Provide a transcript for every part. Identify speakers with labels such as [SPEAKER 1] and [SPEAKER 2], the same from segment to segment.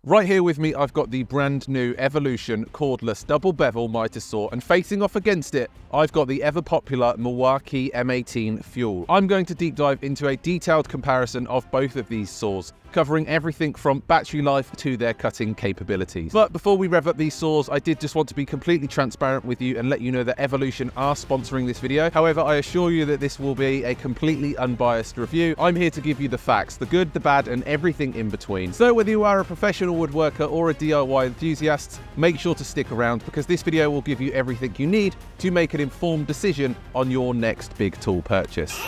[SPEAKER 1] Right here with me, I've got the brand new Evolution cordless double bevel mitre saw, and facing off against it, I've got the ever popular Milwaukee M18 Fuel. I'm going to deep dive into a detailed comparison of both of these saws, covering everything from battery life to their cutting capabilities. But before we rev up these saws, I did just want to be completely transparent with you and let you know that Evolution are sponsoring this video. However, I assure you that this will be a completely unbiased review. I'm here to give you the facts, the good, the bad, and everything in between. So whether you are a professional woodworker or a DIY enthusiast, make sure to stick around because this video will give you everything you need to make an informed decision on your next big tool purchase.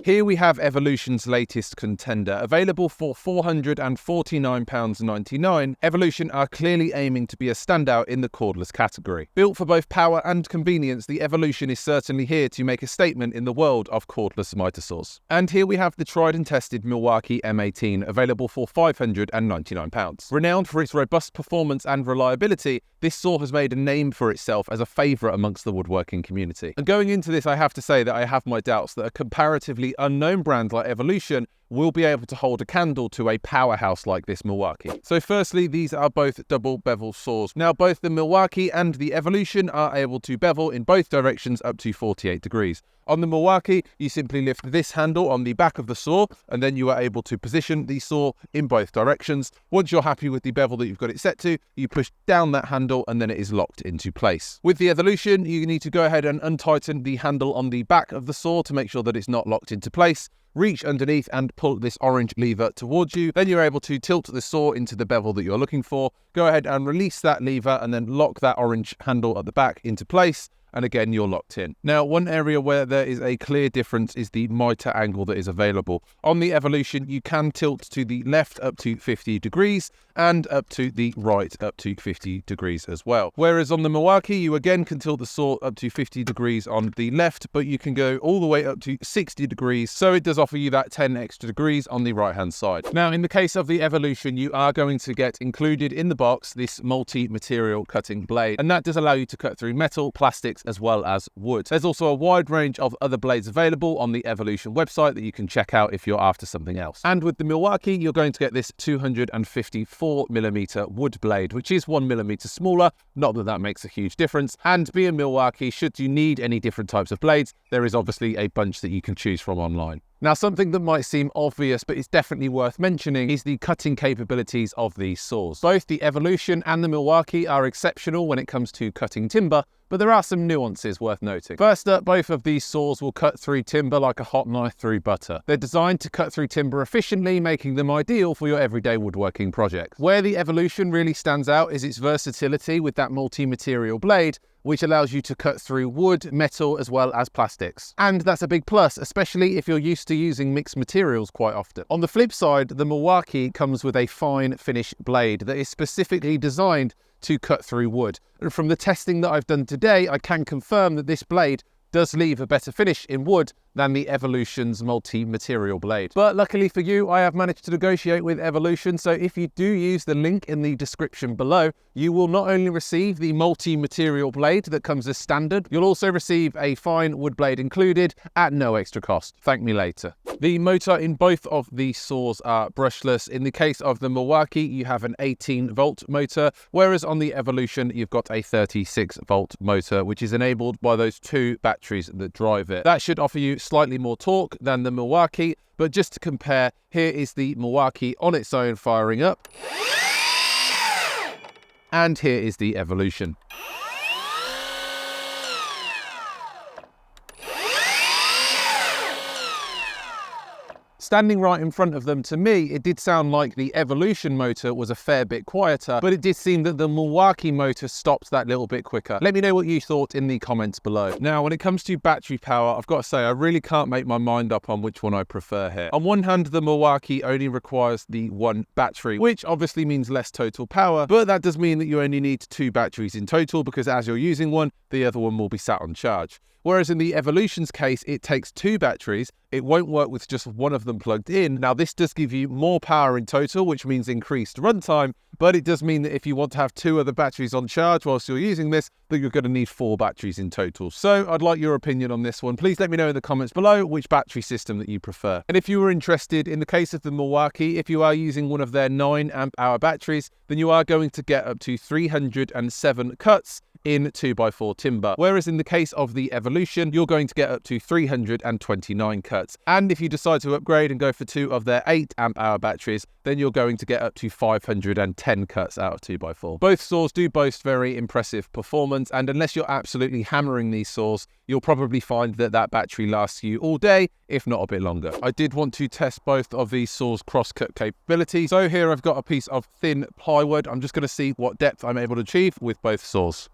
[SPEAKER 1] Here we have Evolution's latest contender, available for £449.99. Evolution are clearly aiming to be a standout in the cordless category. Built for both power and convenience, the Evolution is certainly here to make a statement in the world of cordless mitre saws. And here we have the tried and tested Milwaukee M18, available for £599. Renowned for its robust performance and reliability, this saw has made a name for itself as a favourite amongst the woodworking community. And going into this, I have to say that I have my doubts that a comparatively unknown brand like Evolution will be able to hold a candle to a powerhouse like this Milwaukee. So firstly, these are both double bevel saws. Now both the Milwaukee and the Evolution are able to bevel in both directions up to 48 degrees. On the Milwaukee, you simply lift this handle on the back of the saw and then you are able to position the saw in both directions. Once you're happy with the bevel that you've got it set to, you push down that handle and then it is locked into place. With the Evolution, you need to go ahead and untighten the handle on the back of the saw to make sure that it's not locked into place. Reach underneath and pull this orange lever towards you. Then you're able to tilt the saw into the bevel that you're looking for. Go ahead and release that lever and then lock that orange handle at the back into place. And again, you're locked in. Now, one area where there is a clear difference is the mitre angle that is available. On the Evolution, you can tilt to the left up to 50 degrees and up to the right up to 50 degrees as well. Whereas on the Milwaukee, you again can tilt the saw up to 50 degrees on the left, but you can go all the way up to 60 degrees. So it does offer you that 10 extra degrees on the right-hand side. Now, in the case of the Evolution, you are going to get included in the box this multi-material cutting blade, and that does allow you to cut through metal, plastics, as well as wood. There's also a wide range of other blades available on the Evolution website that you can check out if you're after something else. And with the Milwaukee, you're going to get this 254mm wood blade, which is 1mm smaller. Not that that makes a huge difference. And being Milwaukee, should you need any different types of blades, there is obviously a bunch that you can choose from online. Now, something that might seem obvious, but is definitely worth mentioning, is the cutting capabilities of these saws. Both the Evolution and the Milwaukee are exceptional when it comes to cutting timber, but there are some nuances worth noting. First up, both of these saws will cut through timber like a hot knife through butter. They're designed to cut through timber efficiently, making them ideal for your everyday woodworking projects. Where the Evolution really stands out is its versatility with that multi-material blade, which allows you to cut through wood, metal, as well as plastics. And that's a big plus, especially if you're used to using mixed materials quite often. On the flip side, the Milwaukee comes with a fine finish blade that is specifically designed to cut through wood. And from the testing that I've done today, I can confirm that this blade does leave a better finish in wood than the Evolution's multi-material blade. But luckily for you, I have managed to negotiate with Evolution, so if you do use the link in the description below, you will not only receive the multi-material blade that comes as standard, you'll also receive a fine wood blade included at no extra cost. Thank me later. The motor in both of these saws are brushless. In the case of the Milwaukee, you have an 18-volt motor, whereas on the Evolution, you've got a 36-volt motor, which is enabled by those two batteries that drive it. That should offer you slightly more torque than the Milwaukee, but just to compare, here is the Milwaukee on its own firing up, and here is the Evolution. Standing right in front of them, to me, it did sound like the Evolution motor was a fair bit quieter, but it did seem that the Milwaukee motor stopped that little bit quicker. Let me know what you thought in the comments below. Now, when it comes to battery power, I've got to say, I really can't make my mind up on which one I prefer here. On one hand, the Milwaukee only requires the one battery, which obviously means less total power, but that does mean that you only need two batteries in total because as you're using one, the other one will be sat on charge. Whereas in the Evolution's case, it takes two batteries. It won't work with just one of them plugged in. Now this does give you more power in total, which means increased runtime, but it does mean that if you want to have 2 other batteries on charge whilst you're using this, that you're going to need 4 batteries in total. So I'd like your opinion on this one. Please let me know in the comments below which battery system that you prefer. And if you were interested, in the case of the Milwaukee, if you are using one of their 9 amp hour batteries, then you are going to get up to 307 cuts in 2x4 timber. Whereas in the case of the Evolution, you're going to get up to 329 cuts. And if you decide to upgrade and go for 2 of their 8 amp hour batteries, then you're going to get up to 510 cuts out of 2x4. Both saws do boast very impressive performance, and unless you're absolutely hammering these saws, you'll probably find that that battery lasts you all day, if not a bit longer. I did want to test both of these saws' cross-cut capability. So here I've got a piece of thin plywood. I'm just going to see what depth I'm able to achieve with both saws.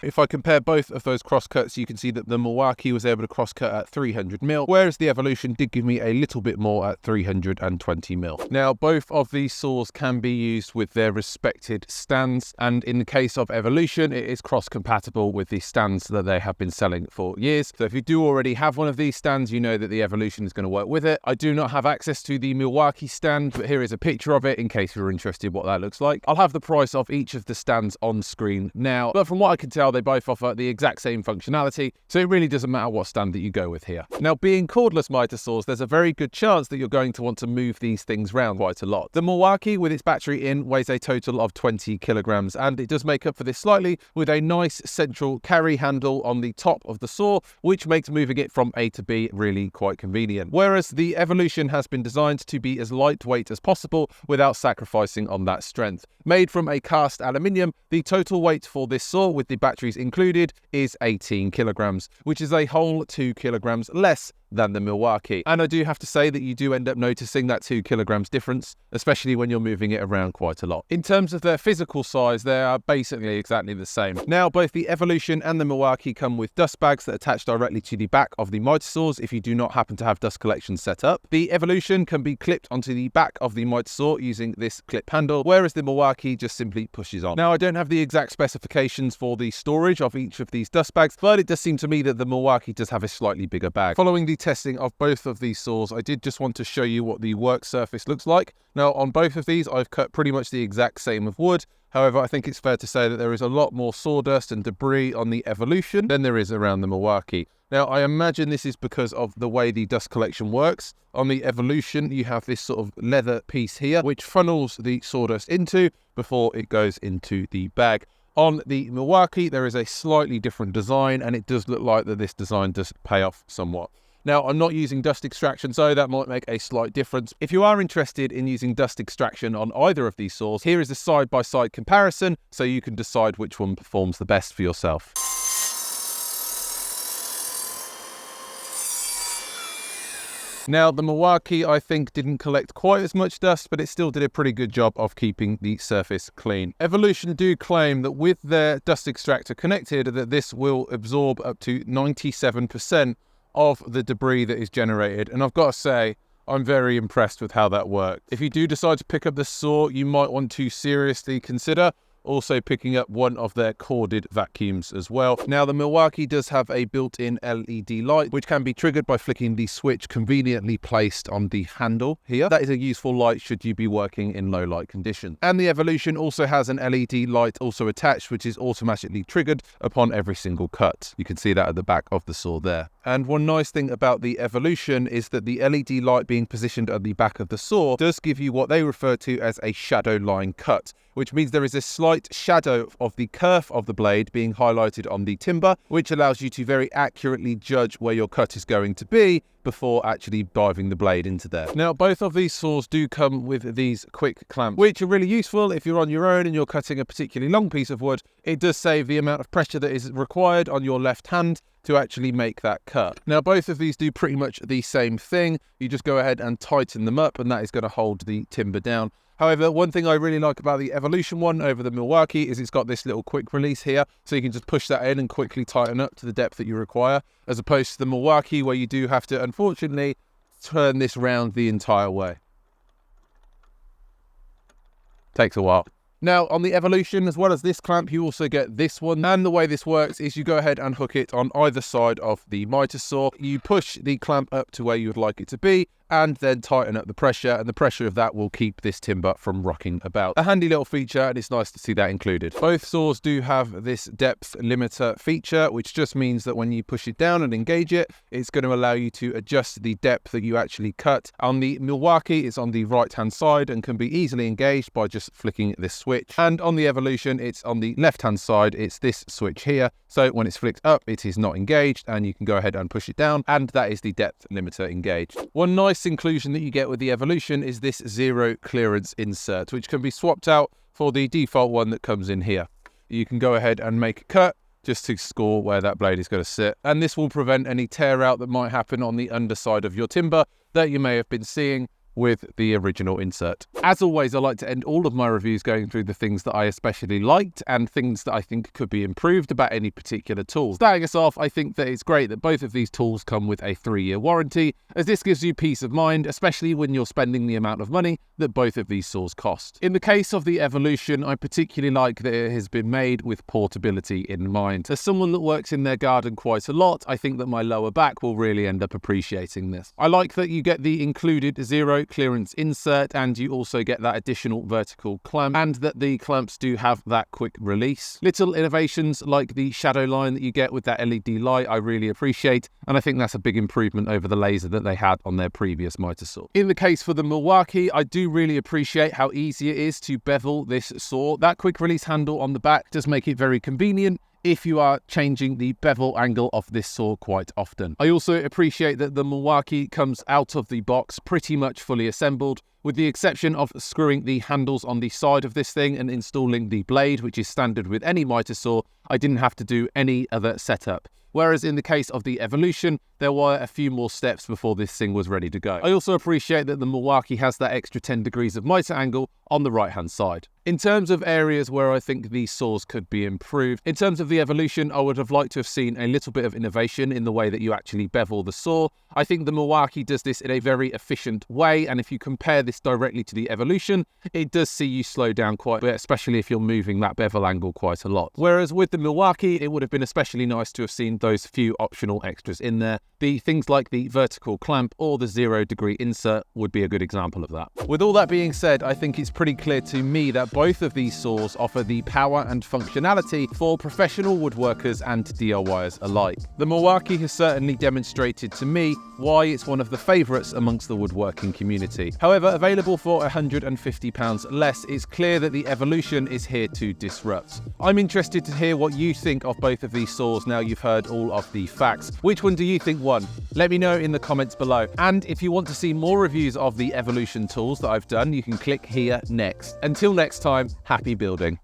[SPEAKER 1] If I compare both of those crosscuts, you can see that the Milwaukee was able to crosscut at 300mm, whereas the Evolution did give me a little bit more at 320mm. Now, both of these saws can be used with their respected stands, and in the case of Evolution, it is cross-compatible with the stands that they have been selling for years. So if you do already have one of these stands, you know that the Evolution is going to work with it. I do not have access to the Milwaukee stand, but here is a picture of it in case you're interested what that looks like. I'll have the price of each of the stands on screen now, but from what I can tell, they both offer the exact same functionality, so it really doesn't matter what stand that you go with here. Now, being cordless mitre saws, there's a very good chance that you're going to want to move these things around quite a lot. The Milwaukee, with its battery in, weighs a total of 20 kilograms, and it does make up for this slightly with a nice central carry handle on the top of the saw, which makes moving it from A to B really quite convenient. Whereas the Evolution has been designed to be as lightweight as possible without sacrificing on that strength. Made from a cast aluminium, the total weight for this saw, with the batteries included, is 18 kilograms, which is a whole 2 kilograms less than the Milwaukee. And I do have to say that you do end up noticing that 2 kilograms difference, especially when you're moving it around quite a lot. In terms of their physical size, they are basically exactly the same. Now, both the Evolution and the Milwaukee come with dust bags that attach directly to the back of the mitre saws if you do not happen to have dust collection set up. The Evolution can be clipped onto the back of the mitre saw using this clip handle, whereas the Milwaukee just simply pushes on. Now, I don't have the exact specifications for the storage of each of these dust bags, but it does seem to me that the Milwaukee does have a slightly bigger bag. Following the testing of both of these saws, I did just want to show you what the work surface looks like. Now, on both of these, I've cut pretty much the exact same of wood. However, I think it's fair to say that there is a lot more sawdust and debris on the Evolution than there is around the Milwaukee. Now, I imagine this is because of the way the dust collection works. On the Evolution, you have this sort of leather piece here, which funnels the sawdust into before it goes into the bag. On the Milwaukee, there is a slightly different design, and it does look like that this design does pay off somewhat. Now, I'm not using dust extraction, so that might make a slight difference. If you are interested in using dust extraction on either of these saws, here is a side-by-side comparison, so you can decide which one performs the best for yourself. Now, the Milwaukee, I think, didn't collect quite as much dust, but it still did a pretty good job of keeping the surface clean. Evolution do claim that with their dust extractor connected, that this will absorb up to 97% of the debris that is generated. And I've got to say, I'm very impressed with how that worked. If you do decide to pick up this saw, you might want to seriously consider also picking up one of their corded vacuums as well. Now, the Milwaukee does have a built-in LED light, which can be triggered by flicking the switch conveniently placed on the handle here. That is a useful light should you be working in low light conditions. And the Evolution also has an LED light also attached, which is automatically triggered upon every single cut. You can see that at the back of the saw there. And one nice thing about the Evolution is that the LED light being positioned at the back of the saw does give you what they refer to as a shadow line cut, which means there is a slight shadow of the kerf of the blade being highlighted on the timber, which allows you to very accurately judge where your cut is going to be before actually diving the blade into there. Now, both of these saws do come with these quick clamps, which are really useful if you're on your own and you're cutting a particularly long piece of wood. It does save the amount of pressure that is required on your left hand to actually make that cut. Now, both of these do pretty much the same thing. You just go ahead and tighten them up, and that is going to hold the timber down. However, one thing I really like about the Evolution one over the Milwaukee is it's got this little quick release here, so you can just push that in and quickly tighten up to the depth that you require, as opposed to the Milwaukee where you do have to, unfortunately, turn this round the entire way. Takes a while. Now, on the Evolution, as well as this clamp, you also get this one. And the way this works is you go ahead and hook it on either side of the miter saw. You push the clamp up to where you would like it to be, and then tighten up the pressure, and the pressure of that will keep this timber from rocking about. A handy little feature, and it's nice to see that included. Both saws do have this depth limiter feature, which just means that when you push it down and engage it, it's going to allow you to adjust the depth that you actually cut. On the Milwaukee, it's on the right-hand side and can be easily engaged by just flicking this switch. And on the Evolution, it's on the left-hand side. It's this switch here. So when it's flicked up, it is not engaged, and you can go ahead and push it down, and that is the depth limiter engaged. One nice inclusion that you get with the Evolution is this zero clearance insert, which can be swapped out for the default one that comes in here. You can go ahead and make a cut just to score where that blade is going to sit, and this will prevent any tear out that might happen on the underside of your timber that you may have been seeing with the original insert. As always, I like to end all of my reviews going through the things that I especially liked and things that I think could be improved about any particular tool. Starting us off, I think that it's great that both of these tools come with a 3-year warranty, as this gives you peace of mind, especially when you're spending the amount of money that both of these saws cost. In the case of the Evolution, I particularly like that it has been made with portability in mind. As someone that works in their garden quite a lot, I think that my lower back will really end up appreciating this. I like that you get the included zero clearance insert, and you also get that additional vertical clamp, and that the clamps do have that quick release. Little innovations like the shadow line that you get with that LED light I really appreciate, and I think that's a big improvement over the laser that they had on their previous miter saw. In the case for the Milwaukee, I do really appreciate how easy it is to bevel this saw. That quick release handle on the back does make it very convenient if you are changing the bevel angle of this saw quite often. I also appreciate that the Milwaukee comes out of the box pretty much fully assembled, with the exception of screwing the handles on the side of this thing and installing the blade, which is standard with any miter saw. I didn't have to do any other setup. Whereas in the case of the Evolution, there were a few more steps before this thing was ready to go. I also appreciate that the Milwaukee has that extra 10 degrees of miter angle on the right-hand side. In terms of areas where I think these saws could be improved, in terms of the Evolution, I would have liked to have seen a little bit of innovation in the way that you actually bevel the saw. I think the Milwaukee does this in a very efficient way, and if you compare this directly to the Evolution, it does see you slow down quite a bit, especially if you're moving that bevel angle quite a lot. Whereas with the Milwaukee, it would have been especially nice to have seen those few optional extras in there. The things like the vertical clamp or the 0 degree insert would be a good example of that. With all that being said, I think it's pretty clear to me that both of these saws offer the power and functionality for professional woodworkers and DIYers alike. The Milwaukee has certainly demonstrated to me why it's one of the favourites amongst the woodworking community. However, available for £150 less, it's clear that the Evolution is here to disrupt. I'm interested to hear what you think of both of these saws now you've heard all of the facts. Which one do you think won? Let me know in the comments below. And if you want to see more reviews of the Evolution tools that I've done, you can click here next. Until next time, happy building.